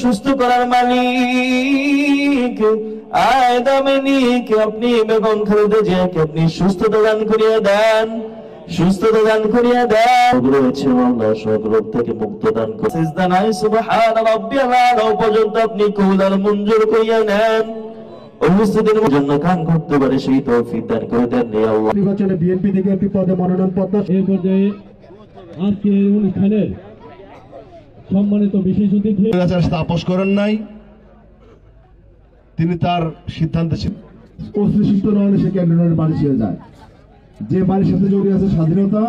সুস্থ করার মালিক আয়দামিনীক আপনি বেগম খালেদা জিয়াকে আপনি সুস্থতা দান করিয়া দেন, সুস্থতা দান করিয়া দেন। রয়েছে আল্লাহ সব রোগ থেকে মুক্ত দান করুন। সিজদা নাই সুবহান রাব্বিয়াল আলা পর্যন্ত আপনি কবুল আর মঞ্জুর করিয়া নেন। উপস্থিতির জন্য কান করতে পারে সেই তৌফিক দান করে দেন ইয়া আল্লাহ। নির্বাচনে বিএনপি থেকে এমপি পদে মনোনয়ন প্রত্যাশা। এই পর্যায়ে আজকে অনুষ্ঠানের সম্মানিত বিশেষ অতিথি আপোষ করেন নাই, তিনি তার সিদ্ধান্তে অশ্লীষিত না হলে সে ক্যান্টনমেন্টের বাড়ি ছেড়ে যায়। যে বাড়ির সাথে জড়িয়ে আছে স্বাধীনতা,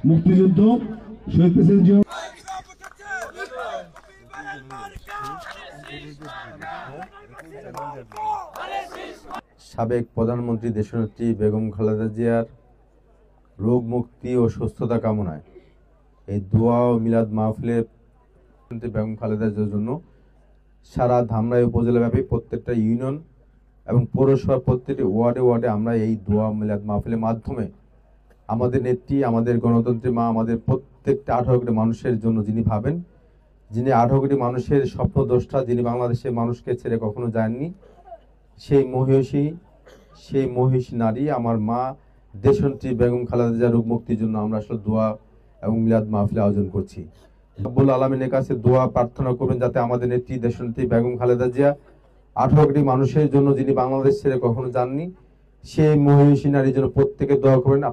মুক্তিযুদ্ধ, শহীদ প্রেসিডেন্ট জিয়া। সাবেক প্রধানমন্ত্রী দেশনেত্রী বেগম খালেদা জিয়ার রোগ মুক্তি ও সুস্থতা কামনায় এই দোয়া ও মিলাদ মাহফিলে বেগম খালেদা জিয়ার জন্য সারা ধামরাই উপজেলাব্যাপী প্রত্যেকটা ইউনিয়ন এবং পৌরসভার প্রত্যেকটি ওয়ার্ডে ওয়ার্ডে আমরা এই দোয়া মিলাদ মাহফিলের মাধ্যমে আমাদের নেত্রী, আমাদের গণতন্ত্রী মা, আমাদের প্রত্যেকটা 18 কোটি মানুষের জন্য যিনি ভাবেন, যিনি 18 কোটি মানুষের স্বপ্নদ্রষ্টা, যিনি বাংলাদেশের মানুষকে ছেড়ে কখনো যাননি, সেই মহিষী নারী আমার মা দেশনেত্রী বেগম খালেদা জিয়ার রোগ মুক্তির জন্য আমরা আসলে দোয়া এবং মিলাদ মাহফিল আয়োজন করছি। রব্বুল আলামিনের কাছে দোয়া প্রার্থনা করবেন যাতে আমাদের নেত্রী দেশনেত্রী বেগম খালেদা জিয়া 18 কোটি মানুষের জন্য, যিনি বাংলাদেশ ছেড়ে কখনো যাননি, সেই মহিষী নারীর জন্য প্রত্যেকে দোয়া করবেন।